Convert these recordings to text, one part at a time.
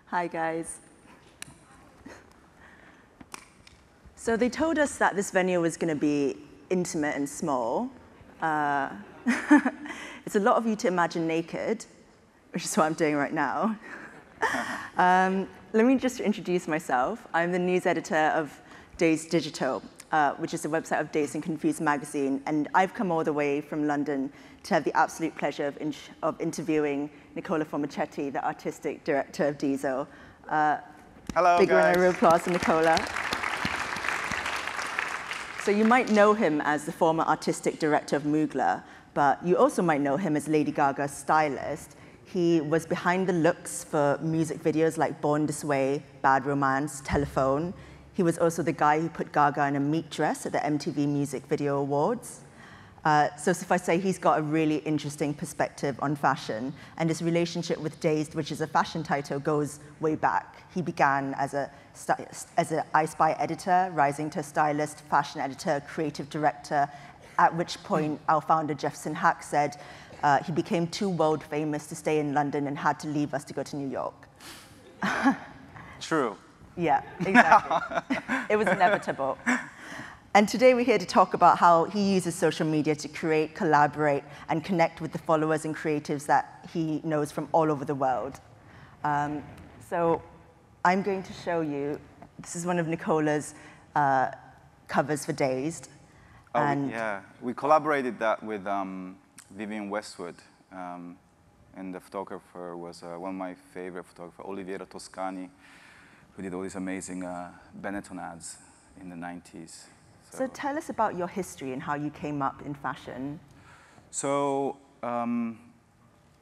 Hi, guys. So they told us that this venue was going to be intimate and small. It's a lot of you to imagine naked, which is what I'm doing right now. Let me just introduce myself. I'm the news editor of Dazed Digital, which is the website of Dazed and Confused magazine. And I've come all the way from London to have the absolute pleasure of interviewing Nicola Formichetti, the artistic director of Dazed. Hello, big guys. round of applause for Nicola. So you might know him as the former artistic director of Mugler, but you also might know him as Lady Gaga's stylist. He was behind the looks for music videos like Born This Way, Bad Romance, Telephone. He was also the guy who put Gaga in a meat dress at the MTV Music Video Awards. So if I say he's got a really interesting perspective on fashion, and his relationship with Dazed, which is a fashion title, goes way back. He began as an I Spy editor, rising to stylist, fashion editor, creative director, at which point our founder, Jefferson Hack, said he became too world famous to stay in London and had to leave us to go to New York. True. Yeah, exactly. It was inevitable. And today we're here to talk about how he uses social media to create, collaborate, and connect with the followers and creatives that he knows from all over the world. So I'm going to show you, this is one of Nicola's covers for Dazed. Oh, and yeah. We collaborated that with Vivienne Westwood. And the photographer was one of my favorite photographers, Oliviera Toscani, who did all these amazing Benetton ads in the 90s. So tell us about your history and how you came up in fashion. So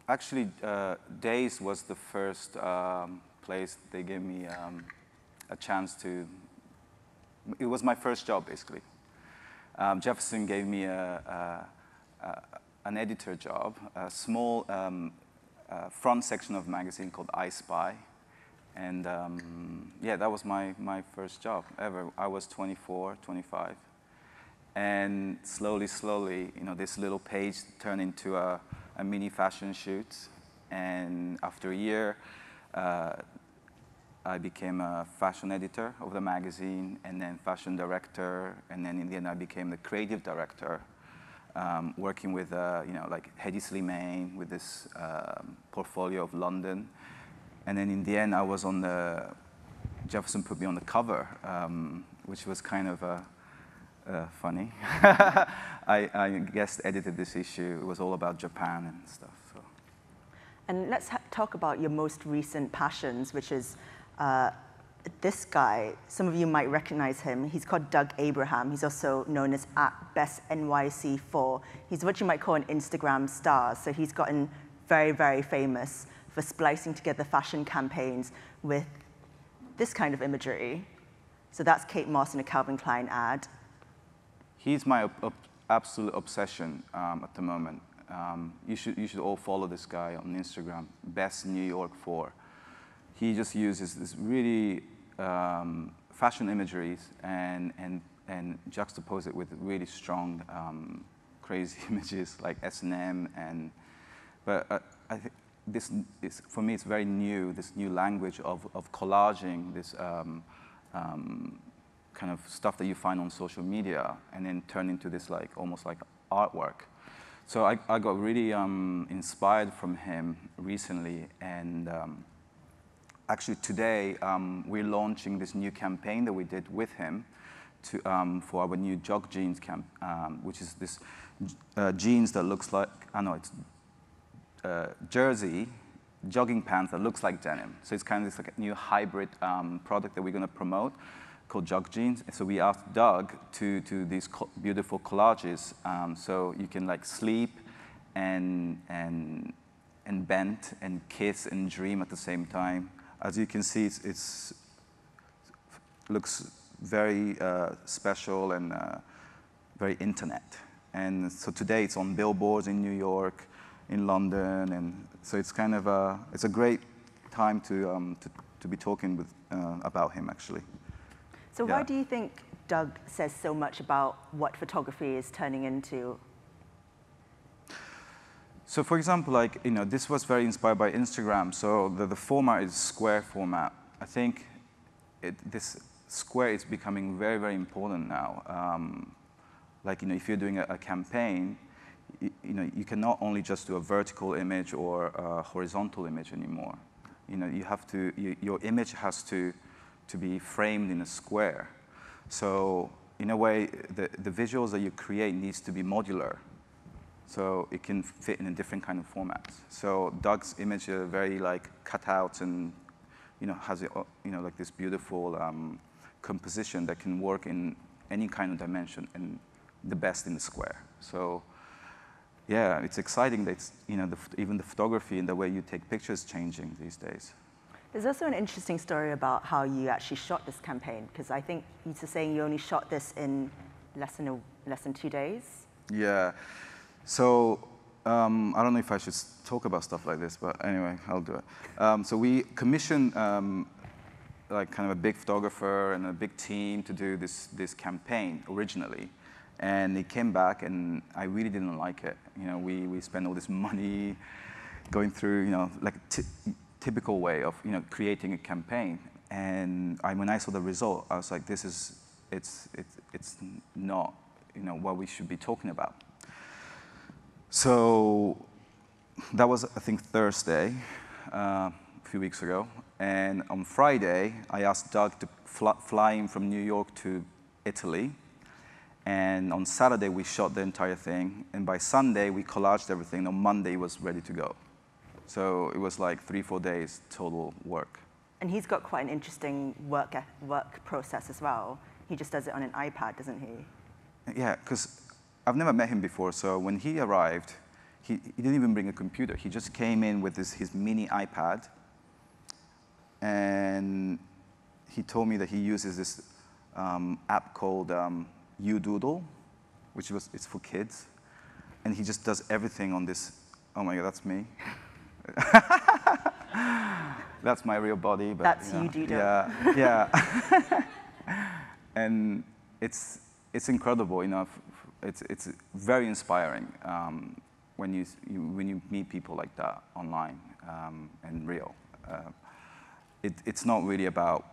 actually, Dazed was the first place they gave me a chance to, it was my first job, basically. Jefferson gave me an editor job, a small front section of a magazine called I Spy. And yeah, that was my first job ever. I was 24, 25. And slowly, you know, this little page turned into a mini fashion shoot. And after a year, I became a fashion editor of the magazine, and then fashion director, and then in the end I became the creative director, working with, you know, like Hedi Slimane with this portfolio of London. And then in the end, I was on the, Jefferson put me on the cover, which was kind of funny. I guest edited this issue. It was all about Japan and stuff. So. And let's talk about your most recent passions, which is this guy. Some of you might recognize him. He's called Doug Abraham. He's also known as @BestNYC4. He's what you might call an Instagram star. So he's gotten very, very famous for splicing together fashion campaigns with this kind of imagery. So that's Kate Moss in a Calvin Klein ad. He's my absolute obsession at the moment. You should all follow this guy on Instagram, BestNYC4. He just uses this really fashion imageries and juxtapose it with really strong, crazy images like S&M but I think this is, for me, it's very new, this new language of collaging this kind of stuff that you find on social media and then turn into this like almost like artwork. So I got really inspired from him recently, and actually today we're launching this new campaign that we did with him to, for our new jog jeans which is this jeans that looks like, I know it's jersey, jogging pants that looks like denim. So it's kind of this like a new hybrid product that we're going to promote called Jog Jeans. So we asked Doug to do these beautiful collages, so you can like sleep and bend and kiss and dream at the same time. As you can see, it's looks very special and very internet. And so today it's on billboards in New York, in London, and so it's kind of it's a great time to be talking with about him actually. So why do you think Doug says so much about what photography is turning into? So for example, like, this was very inspired by Instagram. So the format is square format. I think this square is becoming very, very important now. Like, if you're doing a campaign, you can not only just do a vertical image or a horizontal image anymore. You have to, your image has to be framed in a square. So in a way, the visuals that you create needs to be modular. So it can fit in a different kind of formats. So Doug's image are very like cutouts and has like this beautiful composition that can work in any kind of dimension and the best in the square. So yeah, it's exciting that even the photography and the way you take pictures is changing these days. There's also an interesting story about how you actually shot this campaign, because I think you're saying you only shot this in less than 2 days. Yeah. So I don't know if I should talk about stuff like this, but anyway, I'll do it. So we commissioned like kind of a big photographer and a big team to do this campaign originally. And it came back, and I really didn't like it. We spent all this money going through, like typical way of, creating a campaign. And when I saw the result, I was like, it's not, what we should be talking about. So that was, I think, Thursday, a few weeks ago. And on Friday, I asked Doug to fly in from New York to Italy. And on Saturday, we shot the entire thing. And by Sunday, we collaged everything. On Monday, it was ready to go. So it was like 3-4 days total work. And he's got quite an interesting work process as well. He just does it on an iPad, doesn't he? Yeah, because I've never met him before. So when he arrived, he didn't even bring a computer. He just came in with his mini iPad. And he told me that he uses this app called Doodle, it's for kids, and he just does everything on this. Oh my God, that's me. That's my real body. But, that's you, Doodle. Yeah, yeah. And it's incredible. It's very inspiring when you meet people like that online and real. It's not really about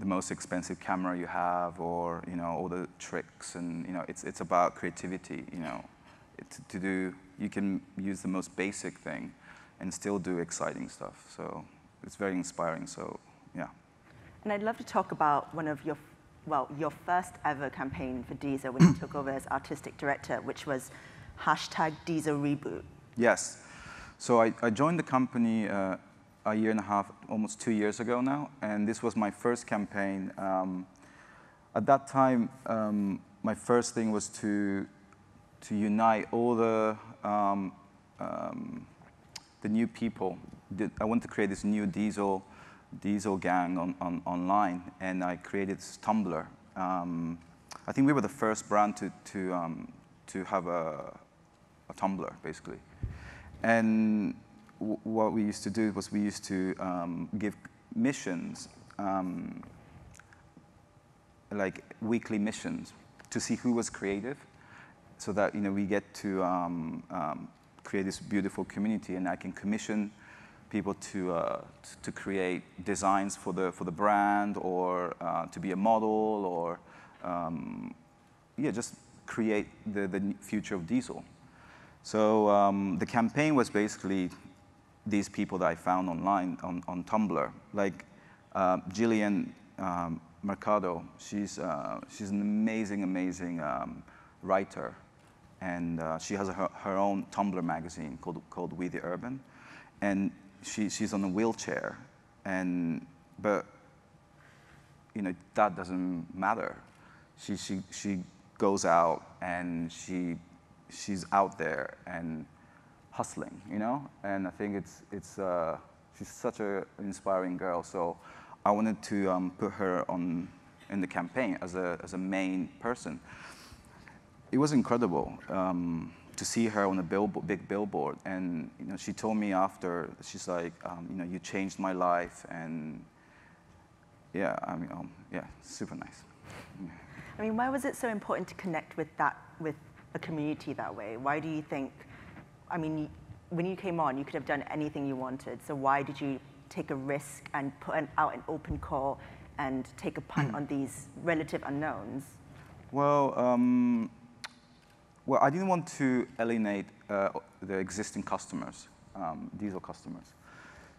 the most expensive camera you have, or all the tricks, and it's about creativity. You can use the most basic thing and still do exciting stuff. So it's very inspiring. So yeah. And I'd love to talk about one of your first ever campaign for Dazed when you took over as artistic director, which was #DazedReboot. Yes. So I joined the company a year and a half, almost 2 years ago now, and this was my first campaign. At that time, my first thing was to unite all the new people. I wanted to create this new Diesel gang online, and I created this Tumblr. I think we were the first brand to have a Tumblr, basically. And what we used to do was we used to give missions, like weekly missions, to see who was creative, so that we get to create this beautiful community, and I can commission people to create designs for the brand, or to be a model, or yeah, just create the future of Diesel. So the campaign was basically these people that I found online on Tumblr, like Jillian Mercado. She's an amazing writer, and she has her own Tumblr magazine called We the Urban, and she's on a wheelchair, but that doesn't matter. She goes out, and she's out there and hustling, and I think she's such an inspiring girl. So I wanted to put her in the campaign as a main person. It was incredible to see her on a big billboard, and she told me after, she's like, you changed my life, and yeah, yeah, super nice. I mean, why was it so important to connect with a community that way? Why do you think? I mean, when you came on, you could have done anything you wanted. So why did you take a risk and put out an open call and take a punt on these relative unknowns? Well, I didn't want to alienate the existing customers, diesel customers.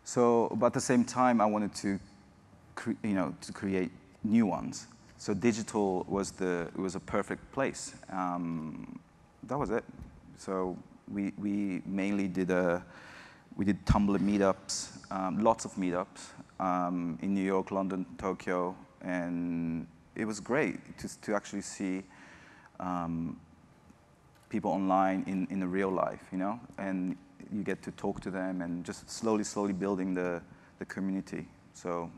So, but at the same time, I wanted to, to create new ones. So digital was a perfect place. That was it. So we mainly did Tumblr meetups, lots of meetups in New York, London, Tokyo, and it was great to actually see people online in the real life, and you get to talk to them and just slowly building the community. So,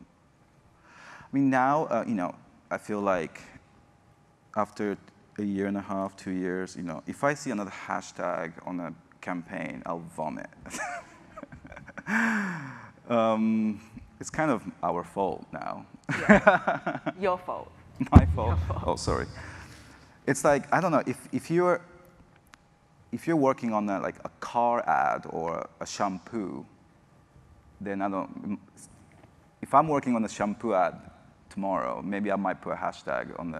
I mean, now, I feel like after a year and a half, 2 years, if I see another hashtag on a campaign, I'll vomit. It's kind of our fault now. Yeah. Your fault. My fault. Your fault. Oh, sorry. It's like, I don't know, if you're working on like a car ad or a shampoo, then if I'm working on a shampoo ad tomorrow, maybe I might put a hashtag on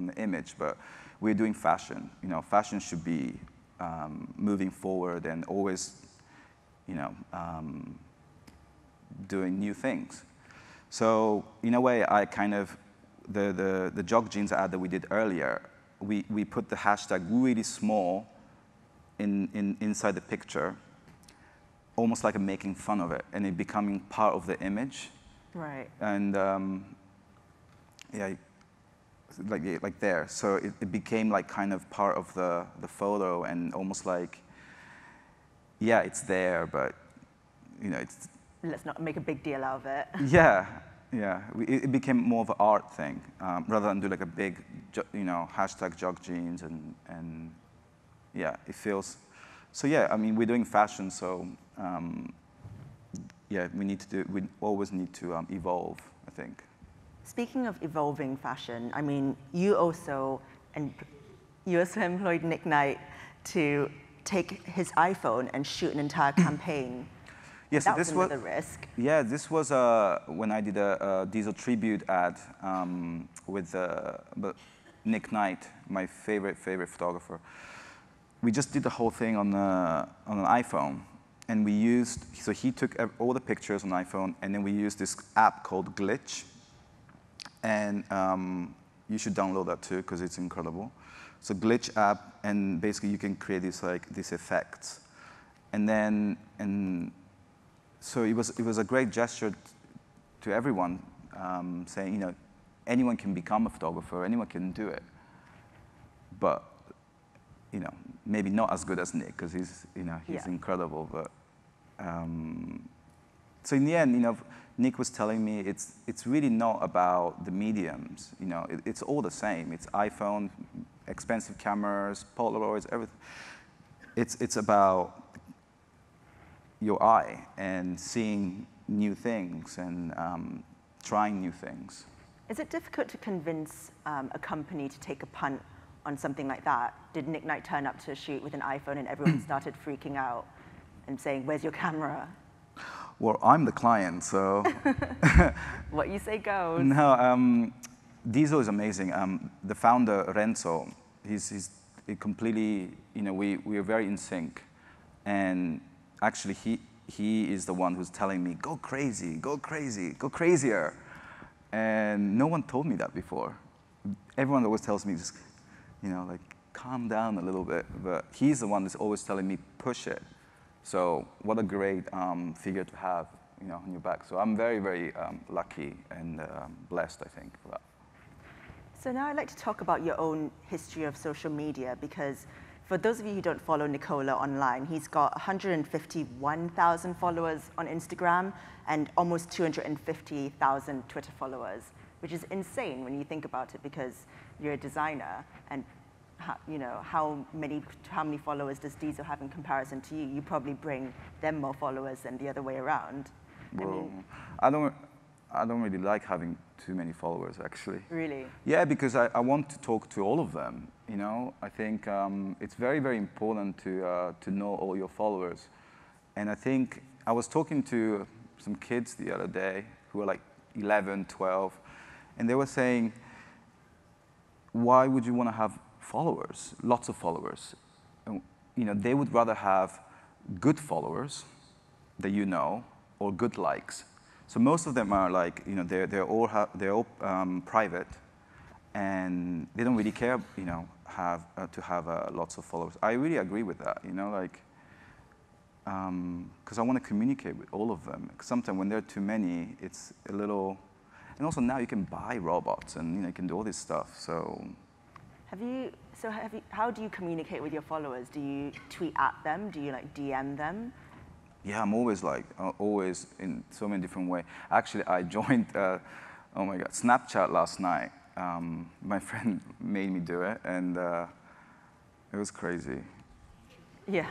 the image, but we're doing fashion. Fashion should be moving forward and always, doing new things. So in a way, I kind of, the jog jeans ad that we did earlier, we put the hashtag really small inside the picture, almost like making fun of it, and it becoming part of the image. Right. And yeah, like there. So it became like kind of part of the photo, and almost like, yeah, it's there, but it's. Let's not make a big deal out of it. Yeah. Yeah, it became more of an art thing, rather than do like a big, hashtag jog jeans and yeah, it feels. So yeah, I mean, we're doing fashion, so yeah, we always need to evolve, I think. Speaking of evolving fashion, I mean, you also employed Nick Knight to take his iPhone and shoot an entire campaign. Yes, that was another risk. Yeah, this was when I did a Diesel tribute ad with Nick Knight, my favorite photographer. We just did the whole thing on an iPhone, and so he took all the pictures on iPhone, and then we used this app called Glitch, and you should download that too because it's incredible. So Glitch app, and basically you can create these effects, so it was a great gesture to everyone, saying, anyone can become a photographer, anyone can do it, but maybe not as good as Nick, because he's incredible. But so in the end, Nick was telling me it's really not about the mediums. It's all the same. It's iPhone, expensive cameras, Polaroids, everything. It's about your eye and seeing new things and trying new things. Is it difficult to convince a company to take a punt on something like that? Did Nick Knight turn up to a shoot with an iPhone and everyone started freaking out and saying, "Where's your camera?" Well, I'm the client, so. What you say goes. No, Diesel is amazing. The founder, Renzo, he's completely, we are very in sync. And actually, he is the one who's telling me, go crazy, go crazy, go crazier. And no one told me that before. Everyone always tells me, just, like, calm down a little bit. But he's the one that's always telling me, push it. So what a great figure to have, on your back. So I'm very, very lucky and blessed, I think, for that. So now I'd like to talk about your own history of social media, because for those of you who don't follow Nicola online, he's got 151,000 followers on Instagram and almost 250,000 Twitter followers, which is insane when you think about it, because you're a designer, and how many followers does Diesel have in comparison to you? You probably bring them more followers than the other way around. Well, I don't really like having too many followers, actually. Really? Yeah, because I want to talk to all of them, you know? I think it's very, very important to know all your followers. And I think I was talking to some kids the other day who were like 11, 12, and they were saying, why would you want to have followers, lots of followers? And, you know, they would rather have good followers that you know, or good likes. So most of them are like, you know, they're all private, and they don't really care, you know, to have lots of followers. I really agree with that, you know, like, because I want to communicate with all of them. Because sometimes when there are too many, it's a little, and also now you can buy robots, and you know, you can do all this stuff. So. How do you communicate with your followers? Do you tweet at them? Do you like DM them? Yeah, I'm always always in so many different ways. Actually, I joined, oh my God, Snapchat last night. My friend made me do it, and it was crazy. Yeah.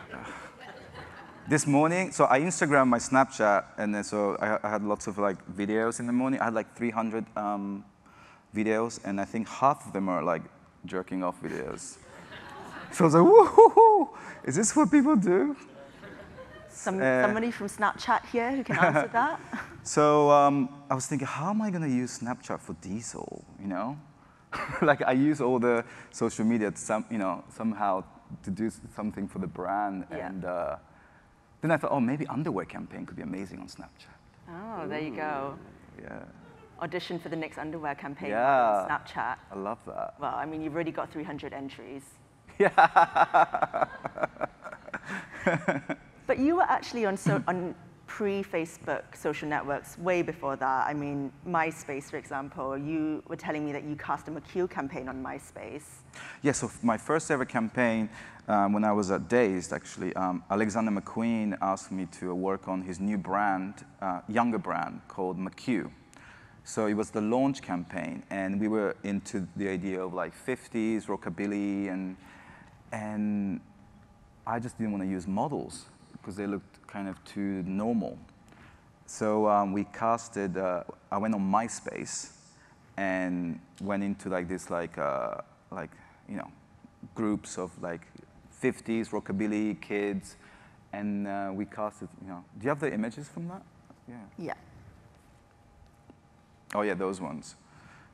This morning, so I Instagram my Snapchat, and then so I had lots of like videos in the morning. I had like 300 videos, and I think half of them are like jerking off videos. So I was like, woohoo! Is this what people do? Somebody from Snapchat here who can answer that? So I was thinking, how am I going to use Snapchat for diesel, you know? Like I use all the social media to somehow to do something for the brand. Yeah. And then I thought, oh, maybe underwear campaign could be amazing on Snapchat. Oh, there you go. Yeah. Audition for the next underwear campaign on Snapchat. I love that. Well, I mean, you've already got 300 entries. Yeah. But you were actually on pre-Facebook social networks way before that. I mean, MySpace, for example, you were telling me that you cast a McHugh campaign on MySpace. Yeah, so my first ever campaign, when I was at Dazed, actually, Alexander McQueen asked me to work on his new brand, younger brand, called McHugh. So it was the launch campaign, and we were into the idea of like 50s, rockabilly, and I just didn't want to use models because they looked kind of too normal. So we casted, I went on MySpace and went into like this you know, groups of like 50s, rockabilly kids, and we casted, you know, do you have the images from that? Yeah. Yeah. Oh yeah, those ones.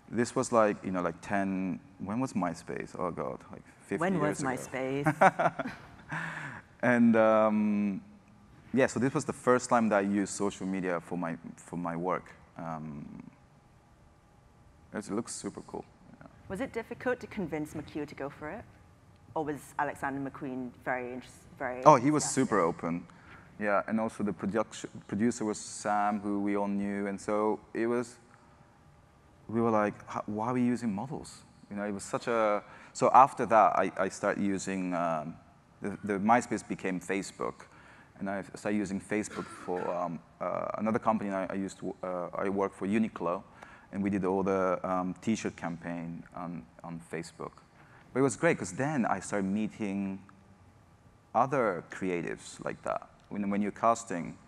This was like, you know, like 10, when was MySpace? Oh God, like 50 when years ago. When was MySpace? And yeah, so this was the first time that I used social media for my work. It looks super cool. Yeah. Was it difficult to convince McHugh to go for it? Or was Alexander McQueen very Oh, he was super open. Yeah, and also the producer was Sam, who we all knew, and so it was, we were like, why are we using models? You know, it was such a, so after that, I started using, the MySpace became Facebook, and I started using Facebook for another company I worked for, Uniqlo, and we did all the t-shirt campaign on Facebook. But it was great, because then I started meeting other creatives like that. When you're casting,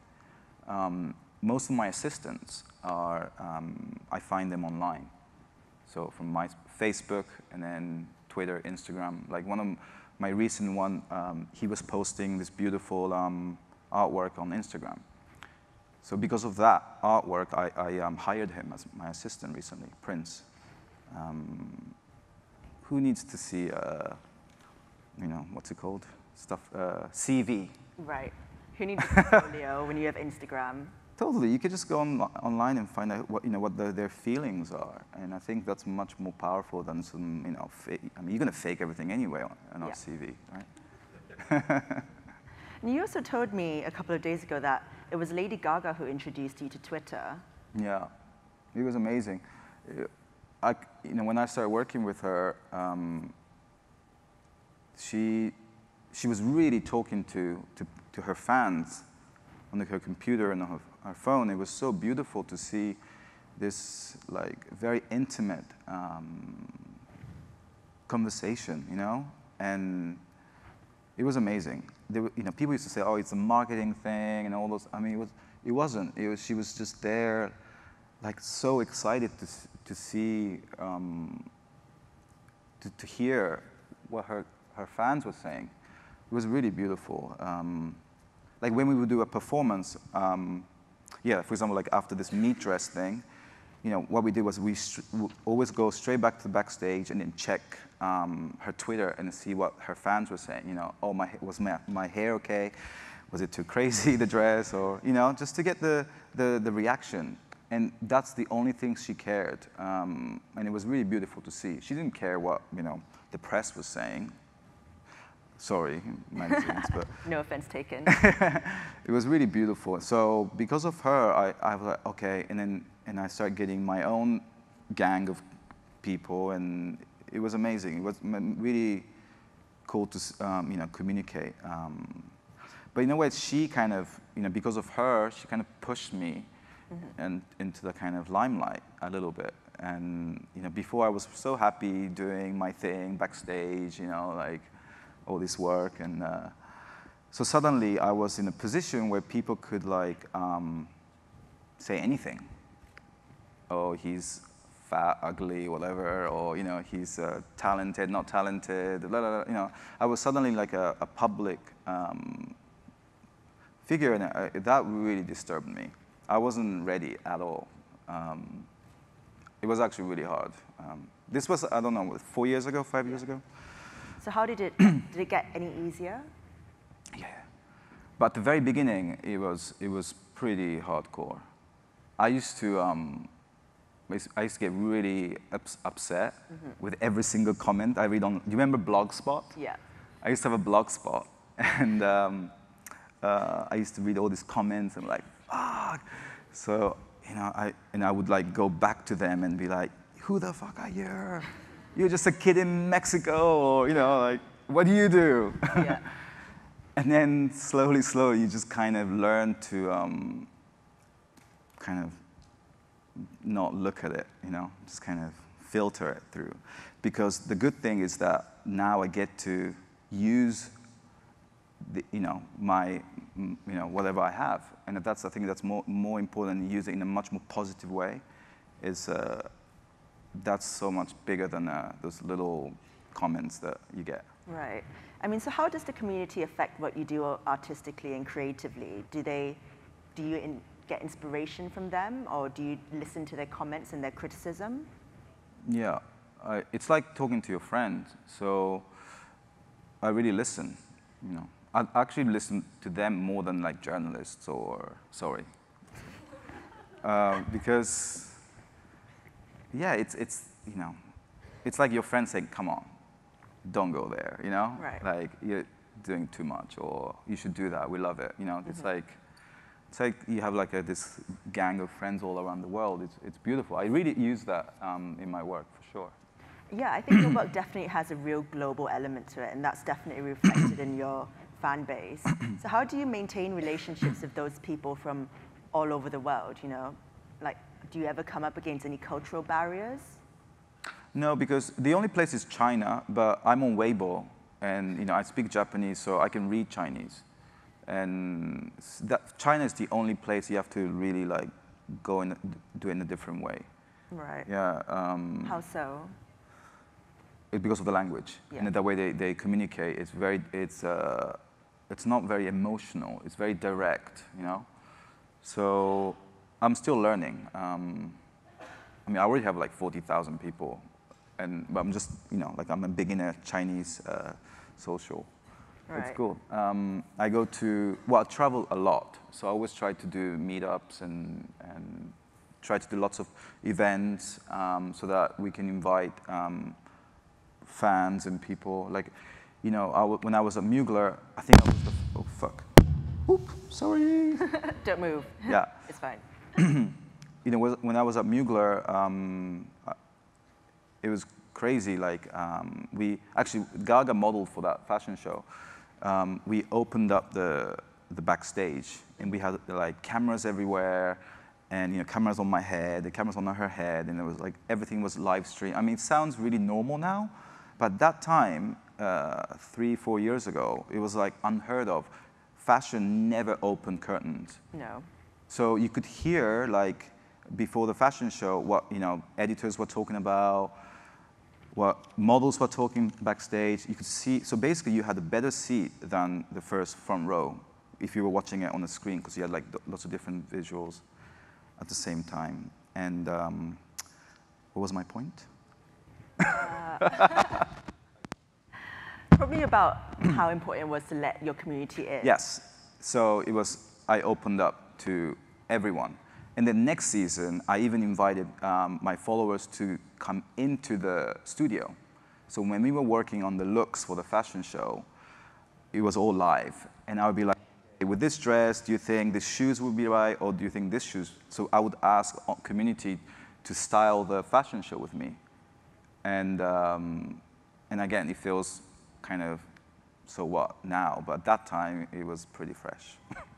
most of my assistants are, I find them online. So from my Facebook, and then Twitter, Instagram. Like one of my recent one, he was posting this beautiful artwork on Instagram. So because of that artwork, I hired him as my assistant recently, Prince. Who needs to see, you know, what's it called? Stuff, CV. Right. Who needs a portfolio when you have Instagram? Totally. You could just go online and find out what their feelings are, and I think that's much more powerful than some, you know, I mean, you're going to fake everything anyway on our CV, right? And you also told me a couple of days ago that it was Lady Gaga who introduced you to Twitter. Yeah, it was amazing. You know, when I started working with her, she was really talking to her fans on her computer and on her phone. It was so beautiful to see this like very intimate conversation, you know, and it was amazing. You know, people used to say, "Oh, it's a marketing thing," and all those. I mean, it wasn't. She was just there, like so excited to see, to hear what her fans were saying. It was really beautiful. Like when we would do a performance, yeah, for example, like after this meat dress thing, you know, what we did was we would always go straight back to the backstage and then check her Twitter and see what her fans were saying. You know, oh, was my hair okay? Was it too crazy, the dress? Or, you know, just to get the reaction. And that's the only thing she cared. And it was really beautiful to see. She didn't care what, you know, the press was saying. Sorry, magazines, but... No offense taken. It was really beautiful. So because of her, I was like, okay, and I started getting my own gang of people, and it was amazing. It was really cool to, you know, communicate. But in a way, she kind of, you know, because of her, she kind of pushed me and into the kind of limelight a little bit. And, you know, before I was so happy doing my thing backstage, you know, like all this work. And so suddenly I was in a position where people could like say anything. Oh, he's fat, ugly, whatever, or, you know, he's talented, not talented, blah, blah, blah. You know, I was suddenly like a public figure, and that really disturbed me. I wasn't ready at all. It was actually really hard. This was, I don't know, 4 years ago, 5 years ago? So how did it get any easier? Yeah. But at the very beginning, it was pretty hardcore. I used to get really upset with every single comment I read on. Do you remember Blogspot? Yeah. I used to have a Blogspot, and I used to read all these comments and like, fuck. So, you know, I would like go back to them and be like, who the fuck are you? You're just a kid in Mexico, or, you know, like, what do you do? Yeah. And then slowly, you just kind of learn to kind of not look at it, you know, just kind of filter it through. Because the good thing is that now I get to use you know, whatever I have. And that's, I think that's more important than using it in a much more positive way. Is that's so much bigger than those little comments that you get. Right. I mean, so how does the community affect what you do artistically and creatively? Do you get inspiration from them, or do you listen to their comments and their criticism? Yeah, it's like talking to your friend. So I really listen, you know. I actually listen to them more than like journalists or, sorry. Because, yeah, it's, you know, it's like your friend saying, come on, don't go there, you know? Right. Like, you're doing too much, or you should do that, we love it, you know? It's like you have like this gang of friends all around the world. It's beautiful. I really use that in my work, for sure. Yeah, I think your work definitely has a real global element to it, and that's definitely reflected in your fan base. So how do you maintain relationships with those people from all over the world, you know? Like, do you ever come up against any cultural barriers? No, because the only place is China, but I'm on Weibo, and, you know, I speak Japanese, so I can read Chinese. And China is the only place you have to really, like, go and do it in a different way. Right. Yeah. How so? Because of the language, yeah. And the way they communicate. It's not very emotional. It's very direct, you know. So I'm still learning. I mean, I already have like 40,000 people, but I'm just, you know, like I'm a beginner Chinese social. Right. It's cool. I travel a lot, so I always try to do meetups and try to do lots of events so that we can invite fans and people. Like, you know, when I was at Mugler, I think I was oh fuck, oop, sorry. Don't move. Yeah, it's fine. You know, when I was at Mugler, it was crazy. Like, Gaga modeled for that fashion show. We opened up the backstage, and we had like cameras everywhere, and, you know, cameras on my head, the cameras on her head, and it was like everything was live streamed. I mean, it sounds really normal now, but at that time, 3-4 years ago, it was like unheard of. Fashion never opened curtains. No. So you could hear like before the fashion show, what editors were talking about, what models were talking backstage. You could see, so basically you had a better seat than the first front row if you were watching it on the screen, because you had like lots of different visuals at the same time. And what was my point? Probably about how important it was to let your community in. Yes. So I opened up to everyone. And the next season, I even invited my followers to come into the studio. So when we were working on the looks for the fashion show, it was all live. And I would be like, hey, with this dress, do you think the shoes would be right, or do you think this shoes? So I would ask community to style the fashion show with me. And again, it feels kind of, so what now? But at that time, it was pretty fresh.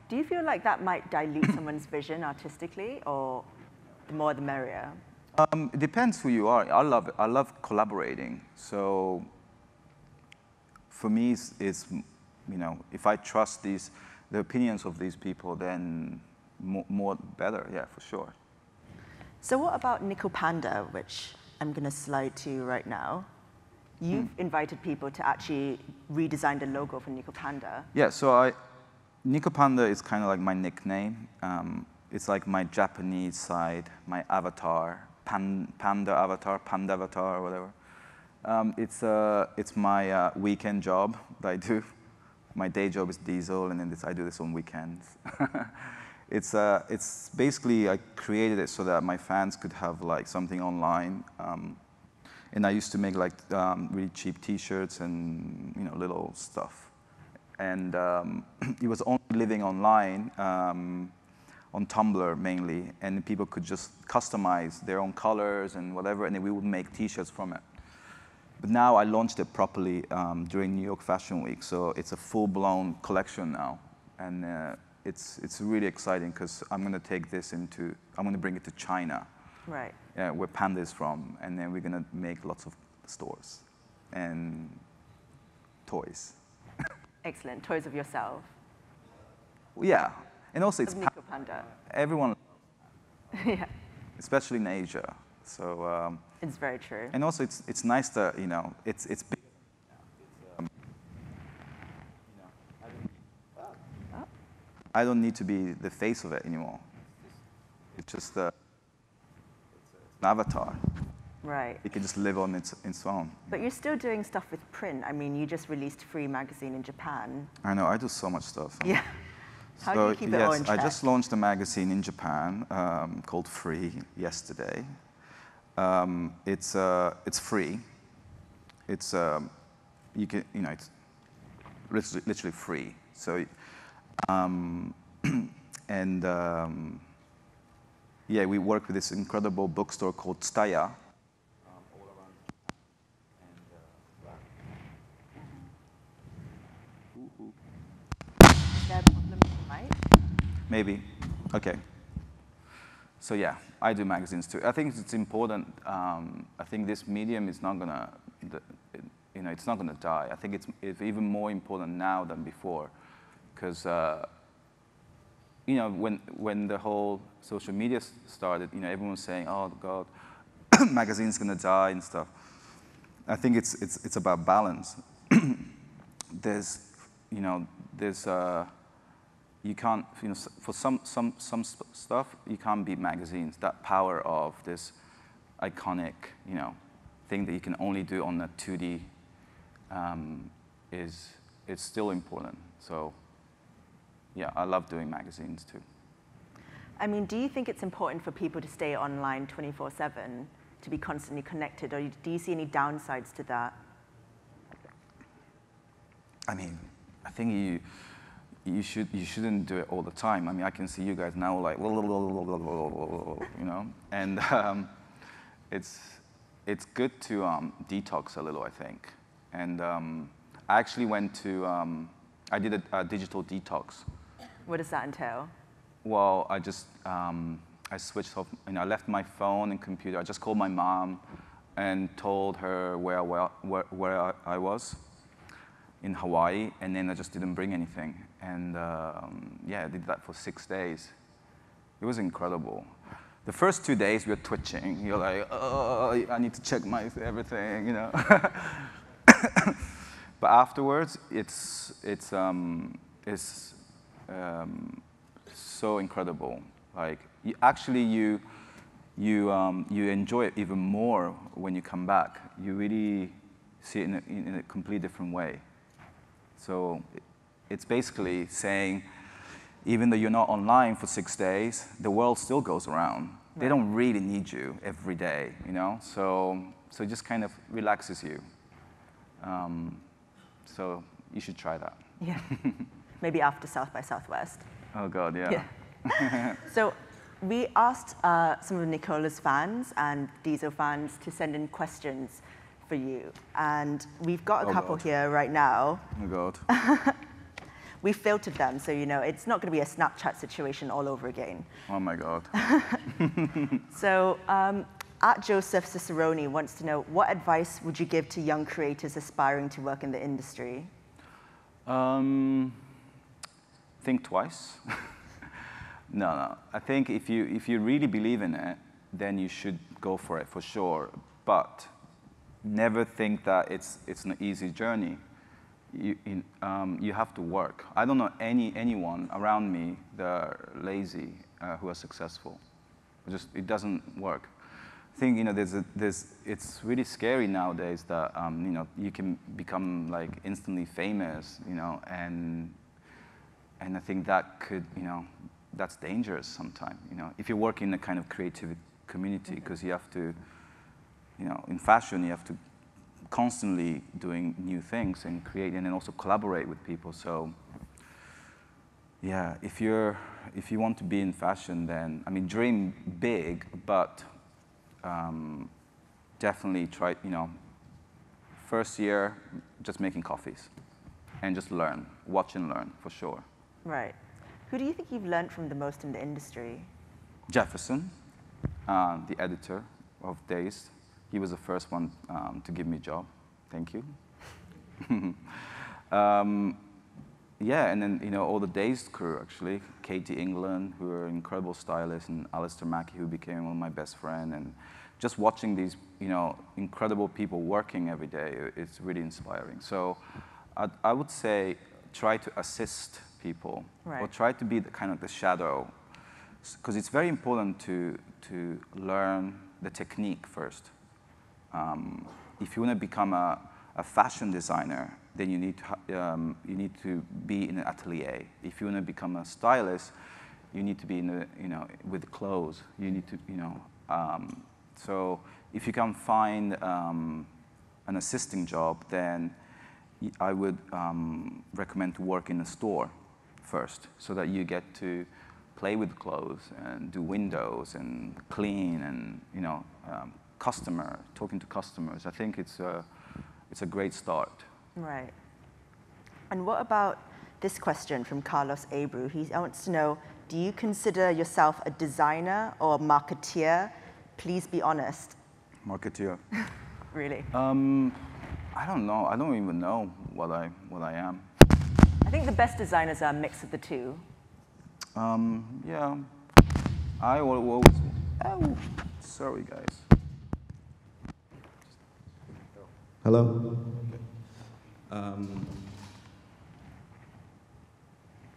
Do you feel like that might dilute someone's vision artistically, or the more the merrier? It depends who you are. I love collaborating. So for me, it's if I trust the opinions of these people, then more better, yeah, for sure. So what about Nico Panda, which I'm going to slide to right now? You've invited people to actually redesign the logo for Nico Panda. Yeah, so Nico Panda is kind of like my nickname. It's like my Japanese side, my avatar, panda avatar, or whatever. It's my weekend job that I do. My day job is diesel, and then I do this on weekends. It's basically, I created it so that my fans could have like something online. And I used to make like really cheap T-shirts and little stuff. And it was only living online on Tumblr mainly, and people could just customize their own colors and whatever, and then we would make T-shirts from it. But now I launched it properly during New York Fashion Week, so it's a full-blown collection now, and it's really exciting because I'm going to bring it to China, right? Where Panda is from, and then we're going to make lots of stores and toys. Excellent. Toys of yourself. Yeah, and also it's Nico Panda. Everyone, Yeah. especially in Asia. So it's very true. And also it's nice that it's big. I don't need to be the face of it anymore. It's just an avatar. Right. It can just live on its own. But you're still doing stuff with print. I mean, you just released Free magazine in Japan. I know, I do so much stuff. Yeah. How do you keep it all in check? I just launched a magazine in Japan called Free yesterday. It's free. It's you can it's literally free. So yeah, we work with this incredible bookstore called Tsutaya. Is there a problem with the mic? Maybe. Okay. So yeah, I do magazines too. I think it's important. I think this medium is not gonna, it's not gonna die. I think it's even more important now than before, because when the whole social media started, everyone was saying, "Oh God, magazine's gonna die" and stuff. I think it's about balance. You can't, for some stuff, you can't beat magazines. That power of this iconic, thing that you can only do on a 2D is still important. So, yeah, I love doing magazines too. I mean, do you think it's important for people to stay online 24/7, to be constantly connected, or do you see any downsides to that? I mean, I think you shouldn't do it all the time. I mean, I can see you guys now like, and it's good to detox a little, I think. And I actually went to, I did a digital detox. What does that entail? Well, I just, I switched off, I left my phone and computer. I just called my mom and told her where I was in Hawaii, and then I just didn't bring anything. And yeah, I did that for 6 days. It was incredible. The first 2 days, you're twitching. You're like, oh, I need to check my everything, you know. But afterwards, it's so incredible. Like, you enjoy it even more when you come back. You really see it in a completely different way. So it's basically saying, even though you're not online for 6 days, the world still goes around. Right. They don't really need you every day, you know? So it just kind of relaxes you. So you should try that. Yeah. Maybe after South by Southwest. Oh, God, yeah. So we asked some of Nicola's fans and Dazed fans to send in questions for you. And we've got a couple here right now. Oh, God. We filtered them, so you know it's not going to be a Snapchat situation all over again. Oh, my God. So at Joseph Cicerone wants to know, what advice would you give to young creators aspiring to work in the industry? Think twice. No. I think if you really believe in it, then you should go for it, for sure. But never think that it's an easy journey. You have to work. I don't know anyone around me that are lazy who are successful. It doesn't work. I think, you know, it's really scary nowadays that you know, you can become like instantly famous, you know, and I think that could, you know, that's dangerous sometimes, you know, if you work in a kind of creative community, because you have to, you know, in fashion, you have to constantly doing new things and create, and then also collaborate with people. So yeah, if you want to be in fashion, then, I mean, dream big, but definitely try, you know, first year, just making coffees and just learn, watch and learn, for sure. Right. Who do you think you've learned from the most in the industry? Jefferson, the editor of Dazed. He was the first one to give me a job. Thank you. Yeah, and then, you know, all the Dazed crew, actually. Katie England, who are incredible stylists, and Alistair Mackey, who became one of my best friends. And just watching these, you know, incredible people working every day, it's really inspiring. So I would say try to assist people, right, or try to be the kind of the shadow, because it's very important to learn the technique first. If you want to become a fashion designer, then you need to be in an atelier. If you want to become a stylist, you need to be in the, you know, with clothes. You need to, you know. So if you can find an assisting job, then I would recommend to work in a store first, so that you get to play with clothes and do windows and clean and, you know, talking to customers. I think it's a great start. Right. And what about this question from Carlos Abreu? He wants to know, do you consider yourself a designer or a marketeer? Please be honest. Marketeer. Really? I don't know. I don't even know what I am. I think the best designers are a mix of the two. Yeah. I always. Oh, sorry, guys. Hello.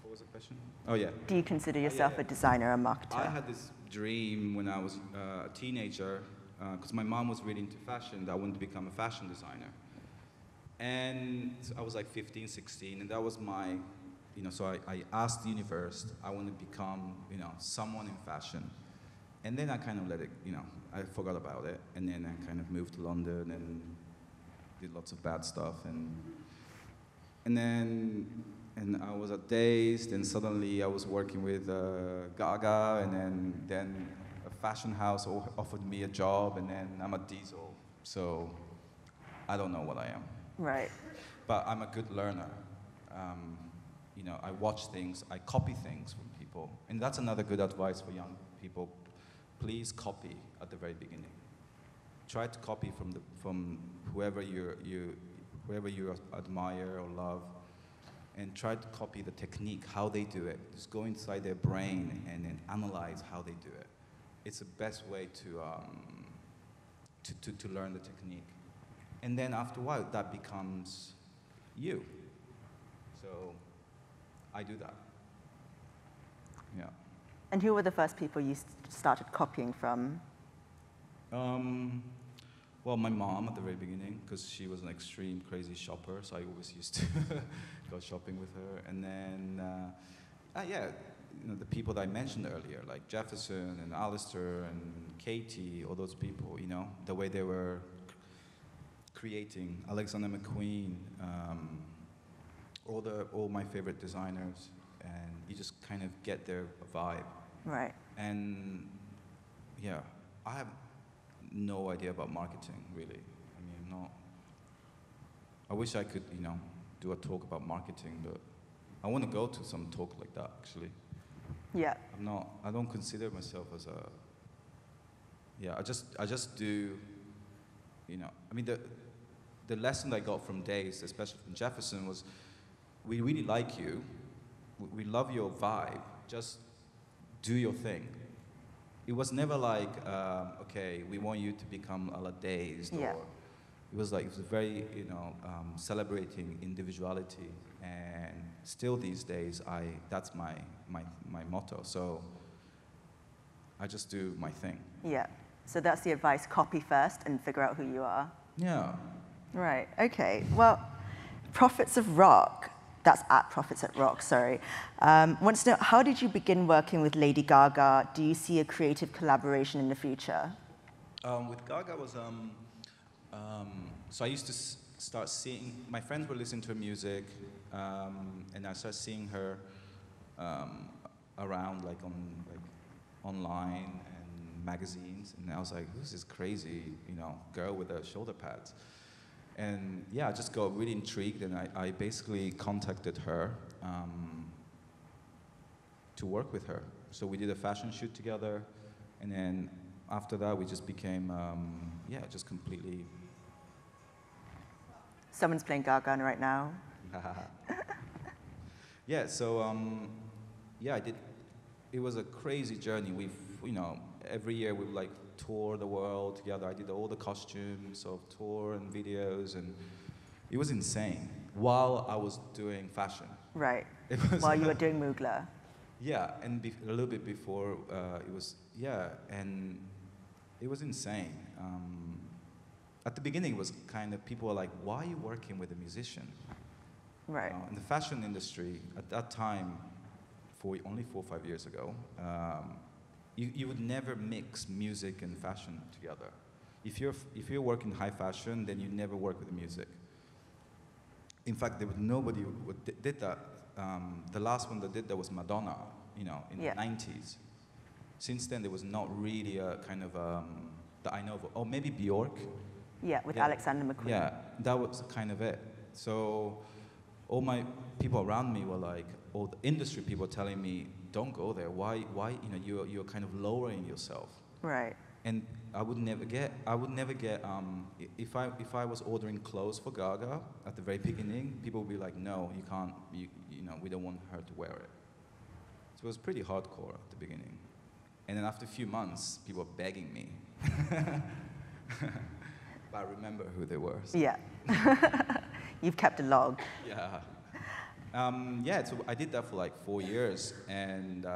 What was the question? Oh, yeah. Do you consider yourself a designer or a marketer? I had this dream when I was a teenager, because my mom was really into fashion, that I wanted to become a fashion designer. And so I was like 15, 16, and that was my, you know, so I asked the universe, I want to become, you know, someone in fashion. And then I kind of let it, you know, I forgot about it. And then I kind of moved to London and did lots of bad stuff. And I was at Dazed, and suddenly I was working with Gaga, and then a fashion house offered me a job, and then I'm at Diesel. So I don't know what I am. Right. But I'm a good learner. You know, I watch things, I copy things from people. And that's another good advice for young people. Please copy at the very beginning. Try to copy from whoever you admire or love, and try to copy the technique, how they do it. Just go inside their brain and then analyze how they do it. it's the best way to learn the technique. And then after a while, that becomes you. So I do that. Yeah. And who were the first people you started copying from? Well, my mom at the very beginning, because she was an extreme crazy shopper, so I always used to go shopping with her. And then, yeah, you know, the people that I mentioned earlier, like Jefferson and Alistair and Katie, all those people, you know, the way they were creating, Alexander McQueen, all my favorite designers, and you just kind of get their vibe. Right. And yeah, I have no idea about marketing, really. I mean, not. I wish I could, you know, do a talk about marketing, but I want to go to some talk like that, actually. Yeah. I don't consider myself as a. Yeah, I just do. You know, I mean, the lesson I got from Dazed, especially from Jefferson, was we really like you, we love your vibe, just do your thing. It was never like, okay, we want you to become a la Dazed, yeah. or it was very, you know, celebrating individuality, and still these days, that's my motto. So I just do my thing. Yeah. So that's the advice: copy first and figure out who you are. Yeah. Right. Okay. Well, Prophets of Rock. That's at Prophets at Rock, sorry. Wants to know, how did you begin working with Lady Gaga? Do you see a creative collaboration in the future? With Gaga was, so I used to start seeing, my friends were listening to her music, and I started seeing her around, like online and magazines, and I was like, who's this crazy, you know, girl with the shoulder pads? And yeah, I just got really intrigued, and I basically contacted her to work with her. So we did a fashion shoot together, and then after that we just became, yeah, just completely. Someone's playing Gaga right now. Yeah, so yeah, I did. It was a crazy journey. You know, every year we would like tour the world together. I did all the costumes of tour and videos, and it was insane while I was doing fashion. Right. While you were doing Mugler. Yeah, and a little bit before it was, yeah, and it was insane. At the beginning, it was kind of, people were like, why are you working with a musician? Right. In the fashion industry, at that time, only 4 or 5 years ago, you would never mix music and fashion together. If you're working high fashion, then you never work with music. In fact, there was nobody who did that. The last one that did that was Madonna, you know, in the 90s. Since then, there was not really a kind of that I know of. Oh, maybe Bjork. Yeah, with Alexander McQueen. Yeah, that was kind of it. So all my people around me were like, all the industry people telling me, don't go there. Why, you know, you're kind of lowering yourself. Right. And I would never get, if I was ordering clothes for Gaga at the very beginning, people would be like, no, you can't, you know, we don't want her to wear it. So it was pretty hardcore at the beginning. And then after a few months, people were begging me. But I remember who they were. So. Yeah. You've kept a log. Yeah. Yeah, so I did that for like 4 years, and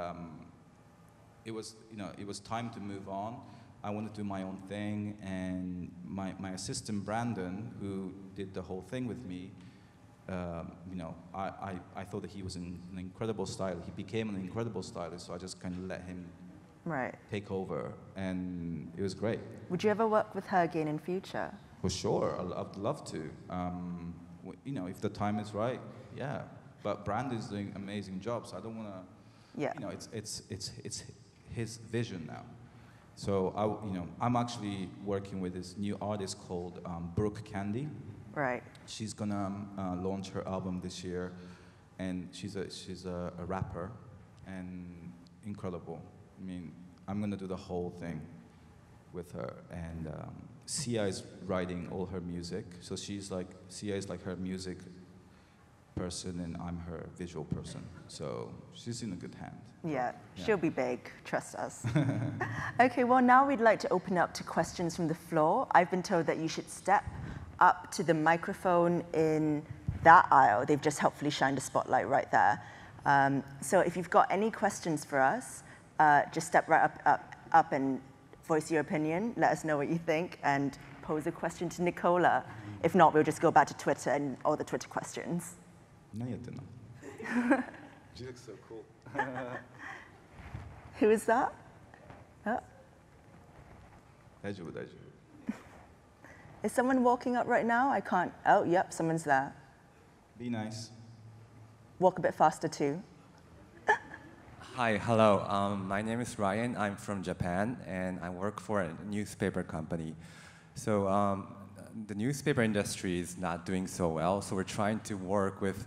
it was, you know, it was time to move on. I wanted to do my own thing, and my assistant Brandon, who did the whole thing with me, you know, I thought that he was an incredible stylist. He became an incredible stylist, so I just kind of let him take over, and it was great. Would you ever work with her again in future? For sure, I'd love to. You know, if the time is right, yeah. But Brandon's doing an amazing job, so I don't want to. Yeah. You know, it's his vision now. So I'm actually working with this new artist called Brooke Candy. Right. She's gonna launch her album this year, and she's a rapper, and incredible. I mean, I'm gonna do the whole thing with her, and Sia is writing all her music. So Sia is like her music person and I'm her visual person. So she's in a good hand. Yeah, she'll be big, trust us. Okay, well now we'd like to open up to questions from the floor. I've been told that you should step up to the microphone in that aisle. They've just helpfully shined a spotlight right there. So if you've got any questions for us, just step right up and voice your opinion. Let us know what you think and pose a question to Nicola. If not, we'll just go back to Twitter and all the Twitter questions. She looks so cool. Who is that? Oh. Is someone walking up right now? I can't. Oh, yep, someone's there. Be nice. Walk a bit faster too. Hi, hello. My name is Ryan. I'm from Japan, and I work for a newspaper company. So the newspaper industry is not doing so well, so we're trying to work with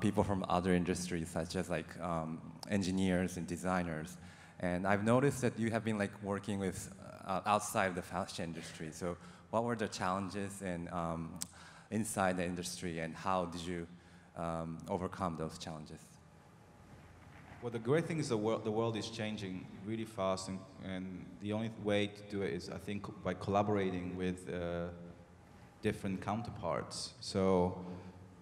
people from other industries, such as like engineers and designers. And I've noticed that you have been like working with outside of the fashion industry. So what were the challenges and inside the industry, and how did you overcome those challenges? Well, the great thing is the world is changing really fast, and the only way to do it is, I think, by collaborating with different counterparts. So,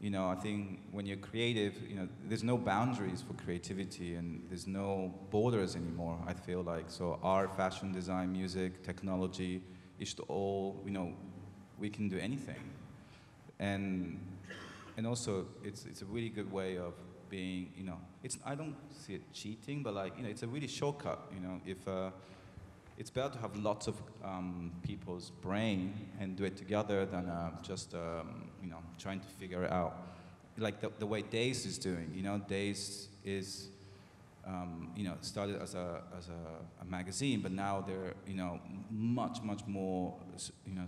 you know, I think when you're creative, you know, there's no boundaries for creativity, and there's no borders anymore, I feel like. So art, fashion, design, music, technology, it's all, you know, we can do anything. And also, it's a really good way of being, you know, I don't see it cheating, but like, you know, it's a really shortcut, you know, if it's better to have lots of people's brain and do it together than just, you know, trying to figure it out. Like the way Dazed is doing, you know, Dazed is, you know, started as a magazine, but now they're, you know, much more, you know,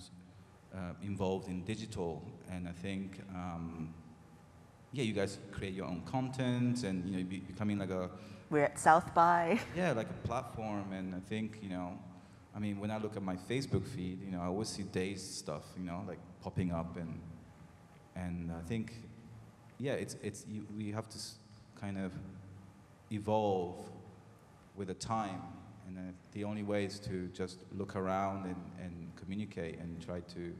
involved in digital, and I think, yeah, you guys create your own content, and you know, becoming like a. We're at South by. Yeah, like a platform, and I think, you know, I mean, when I look at my Facebook feed, you know, I always see Dazed stuff, you know, like popping up, and I think, yeah, we have to kind of evolve with the time, and the only way is to just look around and communicate and try to,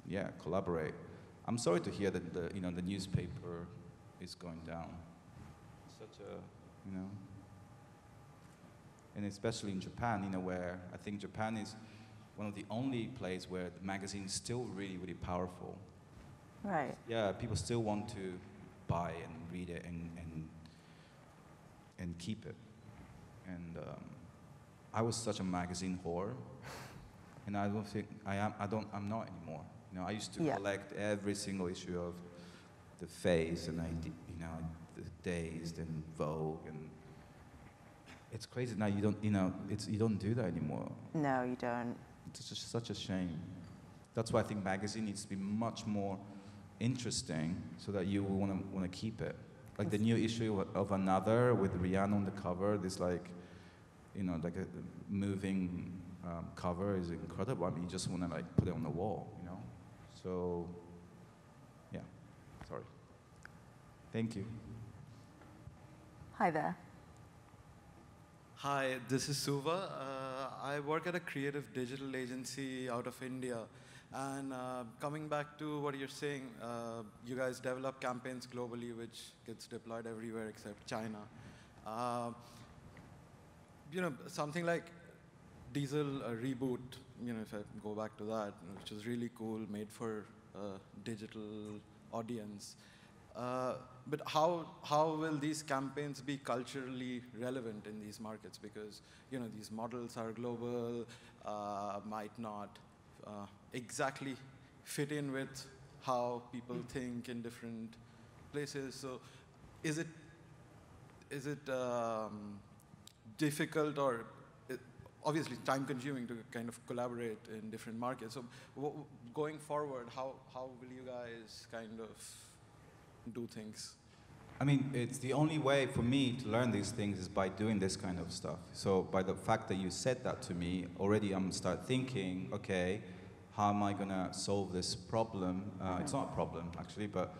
yeah, collaborate. I'm sorry to hear that the newspaper is going down. It's such a, you know, and especially in Japan, you know, where I think Japan is one of the only places where the magazine is still really powerful. Right. Yeah, people still want to buy and read it and keep it. And I was such a magazine whore, and I don't think I'm not anymore. You know, I used to collect every single issue of The Face and you know, the Dazed and Vogue, and it's crazy now. You don't, you know, you don't do that anymore. No, you don't. It's just such a shame. That's why I think magazine needs to be much more interesting, so that you will want to keep it. Like the new issue of Another with Rihanna on the cover. This like, you know, like a moving cover is incredible. I mean, you just want to like put it on the wall, you know. So, yeah, sorry. Thank you. Hi there. Hi, this is Suva. I work at a creative digital agency out of India. And coming back to what you're saying, you guys develop campaigns globally, which gets deployed everywhere except China. You know, something like Diesel Reboot, you know, if I go back to that, which is really cool, made for a digital audience. But how will these campaigns be culturally relevant in these markets? Because, you know, these models are global, might not exactly fit in with how people think in different places. So is it difficult, or obviously time-consuming to kind of collaborate in different markets? So going forward, how will you guys kind of do things? I mean, it's the only way for me to learn these things is by doing this kind of stuff. So by the fact that you said that to me, already I'm start thinking, okay, how am I going to solve this problem? It's not a problem, actually, but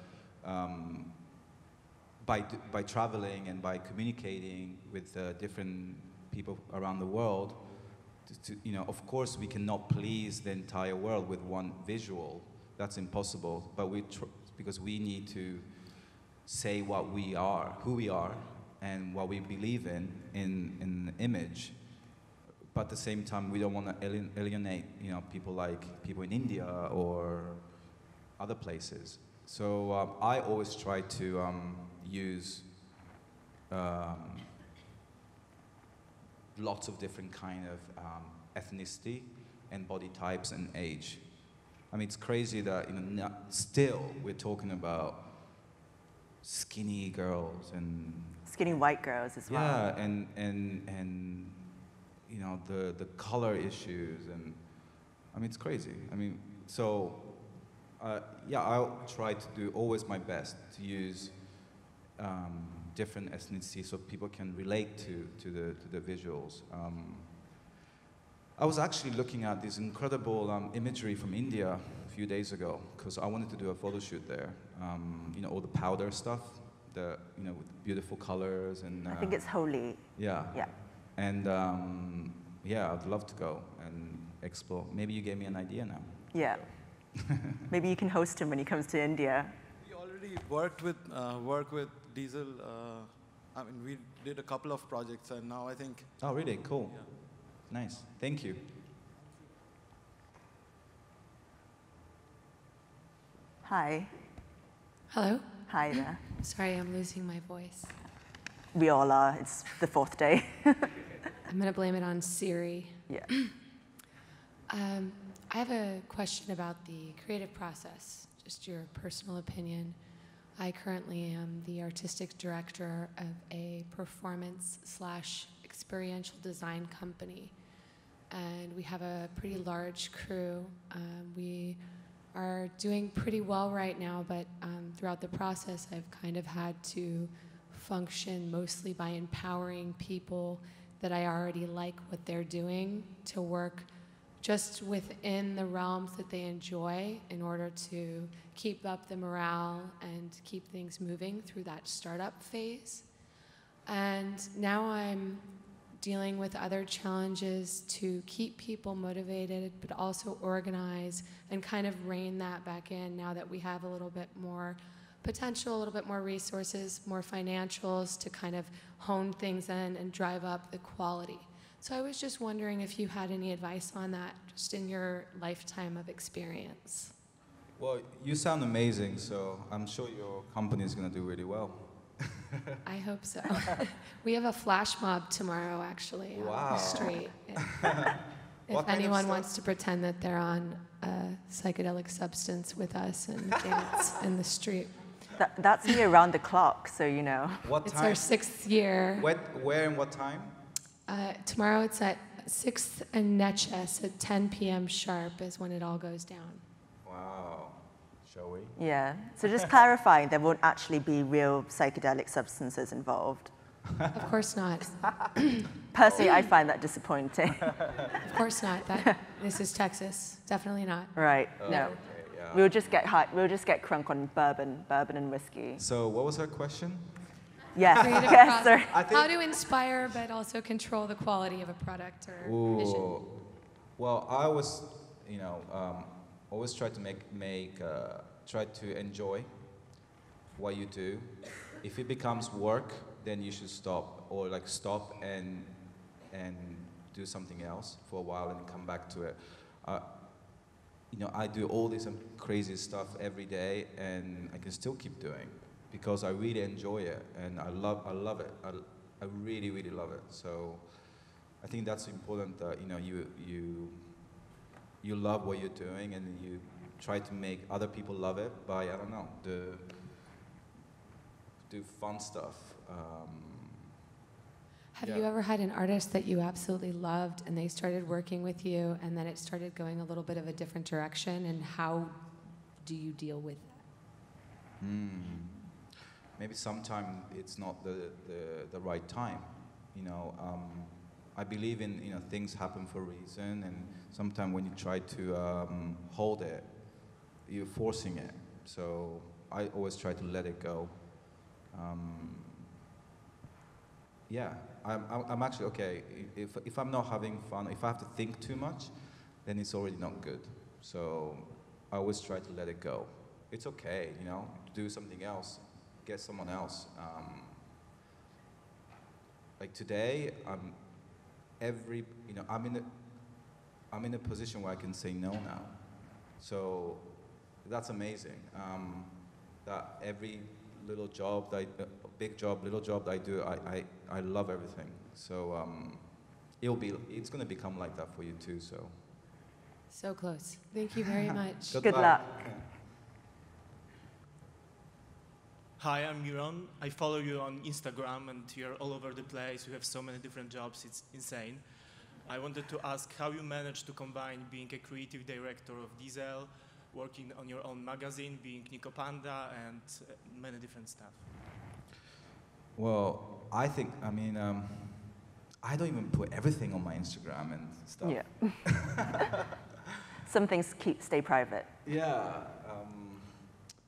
by traveling and by communicating with different people around the world, you know, of course, we cannot please the entire world with one visual. That's impossible. But because we need to say what we are, who we are, and what we believe in image. But at the same time, we don't want to alienate, you know, people in India or other places. So I always try to use lots of different kind of ethnicity and body types and age. I mean, it's crazy that, you know, still we're talking about skinny girls and Skinny white girls as well. yeah, and you know, the color issues, and I mean, it's crazy. I mean, so yeah, I'll try to do always my best to use different ethnicities so people can relate to the visuals. I was actually looking at this incredible imagery from India a few days ago because I wanted to do a photo shoot there. You know, all the powder stuff, you know, with beautiful colors and. I think it's Holi. Yeah. Yeah. And yeah, I'd love to go and explore. Maybe you gave me an idea now. Yeah. Maybe you can host him when he comes to India. We already work with Diesel. I mean, we did a couple of projects, and now I think. Oh, really? Cool. Yeah. Nice. Thank you. Hi. Hello? Hi there. Sorry, I'm losing my voice. We all are. It's the fourth day. I'm going to blame it on Siri. Yeah. I have a question about the creative process, just your personal opinion. I currently am the artistic director of a performance/experiential design company, and we have a pretty large crew. We are doing pretty well right now, but throughout the process, I've kind of had to function mostly by empowering people that I already like what they're doing to work just within the realms that they enjoy in order to keep up the morale and keep things moving through that startup phase. And now I'm dealing with other challenges to keep people motivated, but also organize and kind of rein that back in now that we have a little bit more potential, a little bit more resources, more financials to kind of hone things in and drive up the quality. So I was just wondering if you had any advice on that, just in your lifetime of experience. Well, you sound amazing, so I'm sure your company is going to do really well. I hope so. We have a flash mob tomorrow, actually, on the street. If anyone wants to pretend that they're on a psychedelic substance with us and dance in the street. That's me around the clock, so you know. What It's time? our 6th year. Where and what time? Tomorrow it's at 6th and Netches at 10 p.m. sharp is when it all goes down. Wow. Shall we? Yeah. So just clarifying, there won't actually be real psychedelic substances involved. Of course not. Personally, I find that disappointing. Of course not. This is Texas. Definitely not. Right. No. Okay, yeah. We'll just get high. We'll just get crunk on bourbon and whiskey. So what was her question? Yes. Creative Yes, process. sir. How to inspire but also control the quality of a product or vision. Ooh. Well, I was, you know, always try to try to enjoy what you do. If it becomes work, then you should stop, or like stop and do something else for a while and come back to it. You know, I do all this crazy stuff every day, and I can still keep doing because I really enjoy it and I love it. I really, really love it. So I think that's important that, you know, you love what you're doing and you try to make other people love it by, I don't know, do fun stuff. Have you ever had an artist that you absolutely loved and they started working with you and then it started going a little bit of a different direction, and how do you deal with that? Maybe sometimes it's not the right time. You know, I believe in, things happen for a reason, and sometimes when you try to hold it, you're forcing it. So I always try to let it go. Yeah, I'm actually okay. If I'm not having fun, if I have to think too much, then it's already not good. So I always try to let it go. It's okay, do something else, get someone else. Like today, I'm in a position where I can say no now. So that's amazing. That every little job, big job, little job that I do, I love everything. So it's going to become like that for you too. So close. Thank you very much. Good luck. Hi, I'm Miron. I follow you on Instagram, and you're all over the place. You have so many different jobs, it's insane. I wanted to ask how you managed to combine being a creative director of Dazed, working on your own magazine, being Nico Panda, and many different stuff. Well, I think, I don't even put everything on my Instagram and stuff. Yeah. Some things stay private. Yeah.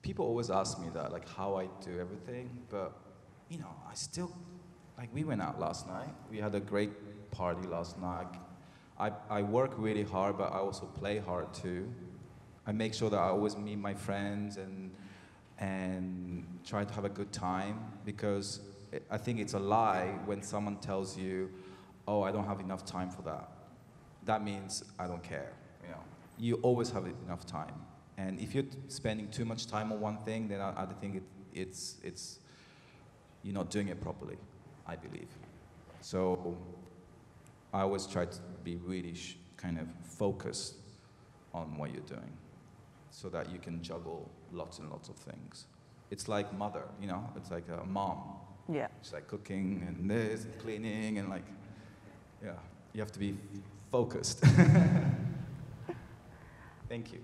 People always ask me that, like how I do everything, but I still, we went out last night. We had a great party last night. I work really hard, but I also play hard too. I make sure that I always meet my friends and try to have a good time, because I think it's a lie when someone tells you, oh, I don't have enough time for that. That means I don't care. You always have enough time. And if you're spending too much time on one thing, then I think it's you're not doing it properly, I believe. So I always try to be really kind of focused on what you're doing, so that you can juggle lots and lots of things. It's like mother, it's like a mom. Yeah. It's like cooking and this, and cleaning, and you have to be focused. Thank you.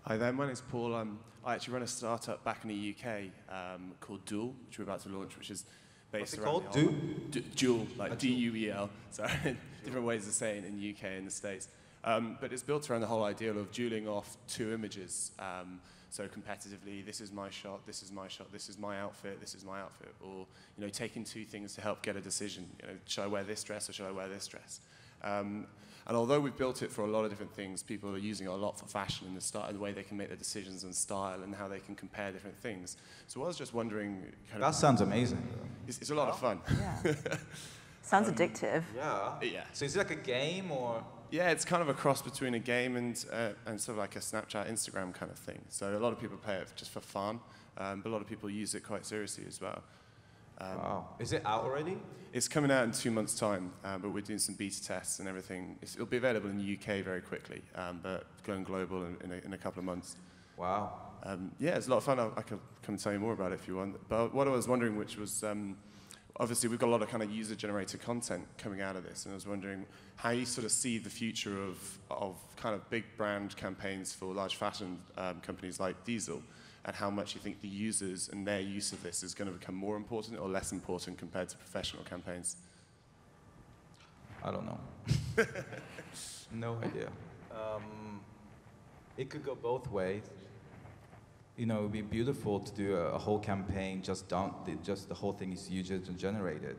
Hi there, my name's Paul. I actually run a startup back in the UK called Duel, which we're about to launch, which is based around... What's it called? Duel, like D-U-E-L. Sorry, different ways of saying it in the UK and the States. But it's built around the whole ideal of dueling off two images. So competitively, this is my shot, this is my shot, this is my outfit, this is my outfit. Or, taking two things to help get a decision. Should I wear this dress or should I wear this dress? And although we've built it for a lot of different things, people are using it a lot for fashion and the way they can make their decisions and style and how they can compare different things. So I was just wondering... That sounds amazing. It's a lot of fun. Yeah. Sounds addictive. Yeah. So is it like a game or...? Yeah, it's kind of a cross between a game and sort of like a Snapchat, Instagram kind of thing. So a lot of people play it just for fun, but a lot of people use it quite seriously as well. Wow. Is it out already? It's coming out in 2 months' time, but we're doing some beta tests and everything. It'll be available in the UK very quickly, but going global in a couple of months. Wow. Yeah, it's a lot of fun. I can come and tell you more about it if you want. But what I was wondering, which was, obviously we've got a lot of kind of user-generated content coming out of this, and I was wondering how you sort of see the future of kind of big brand campaigns for large fashion companies like Dazed, and how much you think the users and their use of this is going to become more important or less important compared to professional campaigns? I don't know. No idea. It could go both ways. It would be beautiful to do a whole campaign just the whole thing is user generated.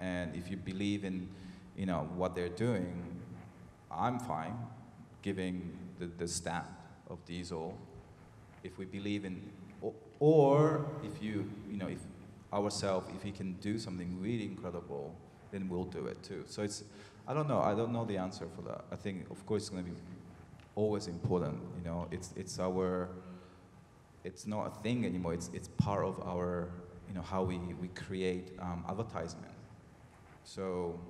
And if you believe in, what they're doing, I'm fine giving the stamp of Dazed. If we believe in, or if if ourselves, if we can do something really incredible, then we'll do it too. So I don't know the answer for that. I think, of course, it's going to be always important. It's not a thing anymore. It's part of our, how we create advertisement. So,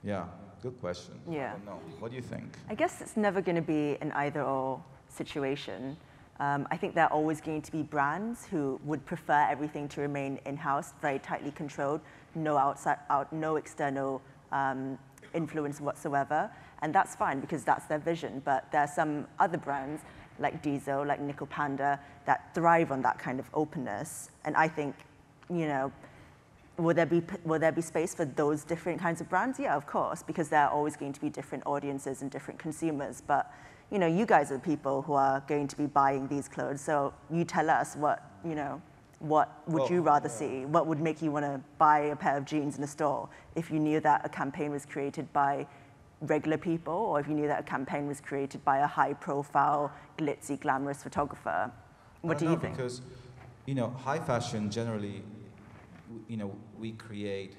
yeah, good question. Yeah. I don't know. What do you think? I guess it's never going to be an either-or situation. I think there are always going to be brands who would prefer everything to remain in-house, very tightly controlled, no external influence whatsoever, and that's fine because that's their vision. But there are some other brands like Dazed, like Nicola Panda, that thrive on that kind of openness. And I think, will there be space for those different kinds of brands? Yeah, of course, because there are always going to be different audiences and different consumers. But you guys are the people who are going to be buying these clothes. So you tell us what would you rather see? What would make you want to buy a pair of jeans in a store if you knew that a campaign was created by regular people, or if you knew that a campaign was created by a high-profile, glitzy, glamorous photographer? What do you think? Because, high fashion generally, we create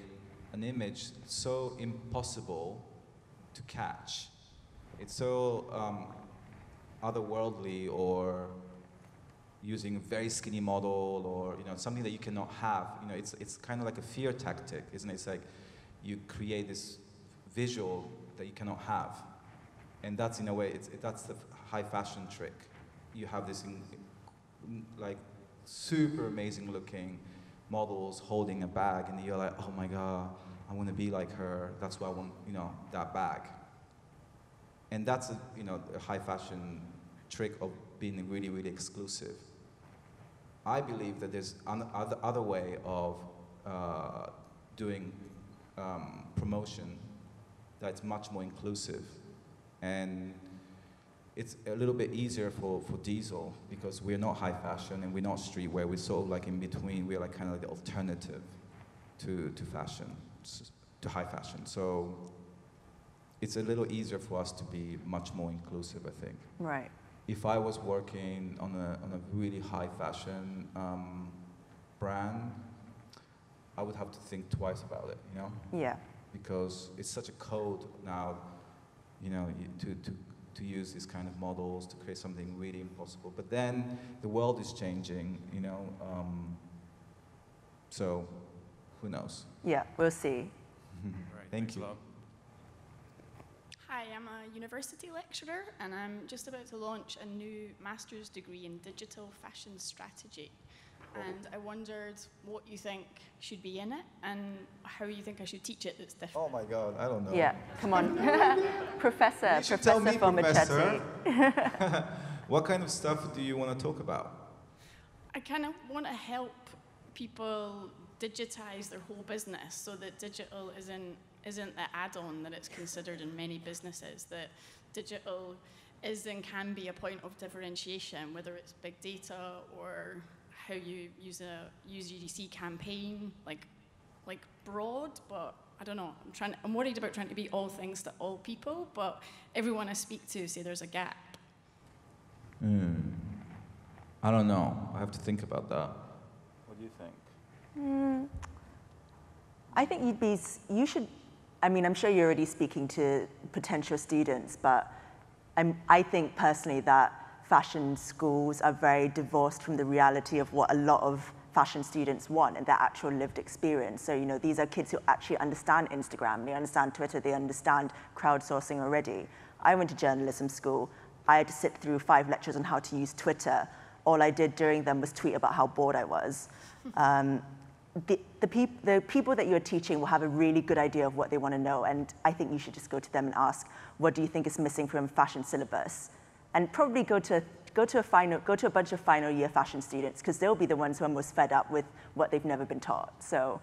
an image so impossible to catch. It's so otherworldly, or using a very skinny model, or something that you cannot have. It's kind of like a fear tactic, isn't it? It's like you create this visual that you cannot have, and that's in a way that's the high fashion trick. You have this like super amazing looking models holding a bag, and you're like, oh my god, I want to be like her. That's why I want that bag. And that's a high fashion trick of being really, really exclusive. I believe that there's other way of doing promotion that's much more inclusive, and it's a little bit easier for Diesel, because we're not high fashion and we're not streetwear. We're sort of like in between. We're like kind of like the alternative to fashion, to high fashion. So it's a little easier for us to be much more inclusive, I think. Right. If I was working on a really high fashion brand, I would have to think twice about it, Yeah. Because it's such a code now, to use these kind of models to create something really impossible. But then the world is changing, so who knows? Yeah, we'll see. Right, Thank you. Hi, I'm a university lecturer, and I'm just about to launch a new master's degree in digital fashion strategy. And I wondered what you think should be in it, and how you think I should teach it that's different. Oh my God, I don't know. Yeah, come on. Professor Tell me, Formichetti. Professor. What kind of stuff do you want to talk about? I kind of want to help people digitize their whole business, so that digital isn't the add-on that it's considered in many businesses. That digital is and can be a point of differentiation, whether it's big data or how you use UGC campaign, like broad, but I don't know. I'm worried about trying to be all things to all people, but everyone I speak to say there's a gap. I don't know. I have to think about that. What do you think? I think you should, I'm sure you're already speaking to potential students, but I think personally that fashion schools are very divorced from the reality of what a lot of fashion students want and their actual lived experience. So, these are kids who actually understand Instagram, they understand Twitter, they understand crowdsourcing already. I went to journalism school. I had to sit through 5 lectures on how to use Twitter. All I did during them was tweet about how bored I was. The people that you're teaching will have a really good idea of what they want to know, and I think you should just go to them and ask, what do you think is missing from fashion syllabus? And probably go to a bunch of final year fashion students, because they'll be the ones who are most fed up with what they've never been taught. So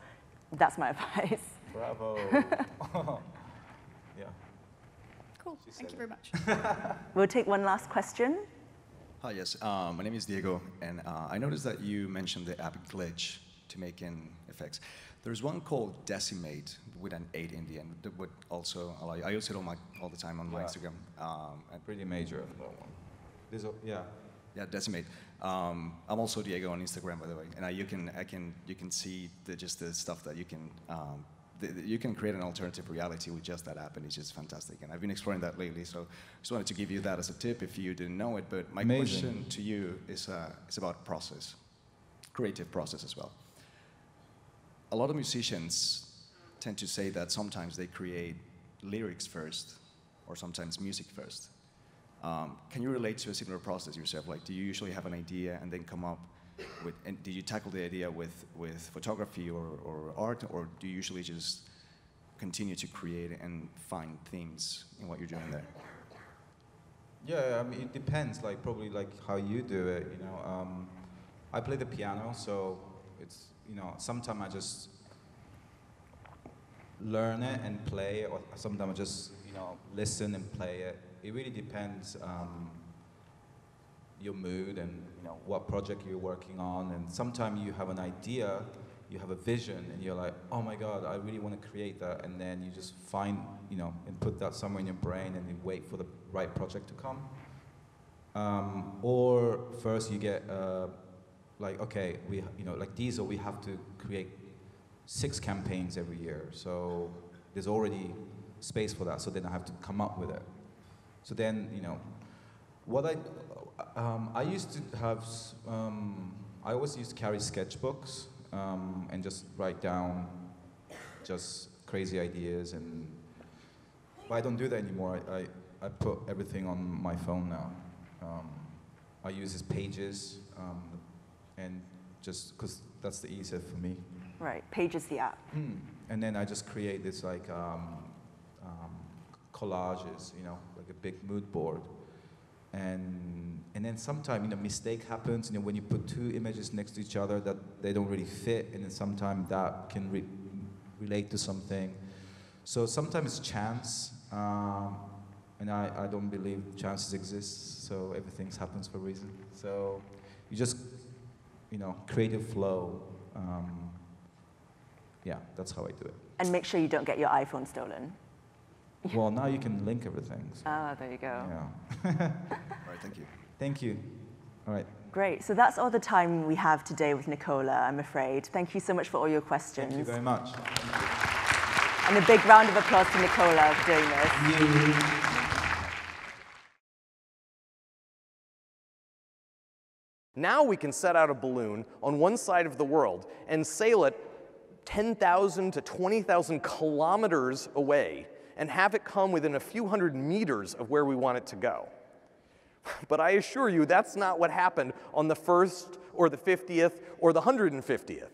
that's my advice. Bravo. Yeah. Cool, thank you very much. We'll take one last question. Hi, yes. My name is Diego, and I noticed that you mentioned the app glitch to make in effects. There's one called Decimate with an 8 in the end. That would also allow you. I use it all the time on my Instagram. Pretty major. Yeah, Decimate. I'm also Diego on Instagram, by the way, and you can see just the stuff that you can. You can create an alternative reality with just that app, and it's just fantastic. And I've been exploring that lately, so just wanted to give you that as a tip if you didn't know it. But my question to you is about process, creative process as well. A lot of musicians tend to say that sometimes they create lyrics first, or sometimes music first. Can you relate to a similar process yourself? Like, do you usually have an idea and then come up with, and did you tackle the idea with photography or art, or do you usually just continue to create and find themes in what you're doing there? Yeah, it depends, probably how you do it, I play the piano, so it's, sometimes I just learn it and play it, or sometimes I just listen and play it. It really depends your mood and what project you're working on. And sometimes you have an idea, you have a vision, and you're like, oh my God, I really want to create that. And then you just find, and put that somewhere in your brain, and you wait for the right project to come. Or first you get like, okay, like Diesel, we have to create 6 campaigns every year. So there's already space for that. So then I have to come up with it. So then, what I used to have, I always used to carry sketchbooks and just write down just crazy ideas. But I don't do that anymore. I put everything on my phone now. I use his Pages, and just because that's the easiest for me. Right, Pages the app. And then I just create this like collages, like a big mood board. And then sometimes, mistake happens, when you put 2 images next to each other that they don't really fit, and then sometimes that can relate to something. So sometimes it's chance, and I don't believe chances exist, so everything happens for a reason. So you just, creative flow. Yeah, that's how I do it. And make sure you don't get your iPhone stolen. Well, now you can link everything. So. Ah, there you go. Yeah. All right, thank you. Thank you. All right. Great. So that's all the time we have today with Nicola, I'm afraid. Thank you so much for all your questions. Thank you very much. And a big round of applause to Nicola for doing this. Now we can set out a balloon on one side of the world and sail it 10,000 to 20,000 kilometers away and have it come within a few hundred meters of where we want it to go. But I assure you, that's not what happened on the 1st or the 50th or the 150th.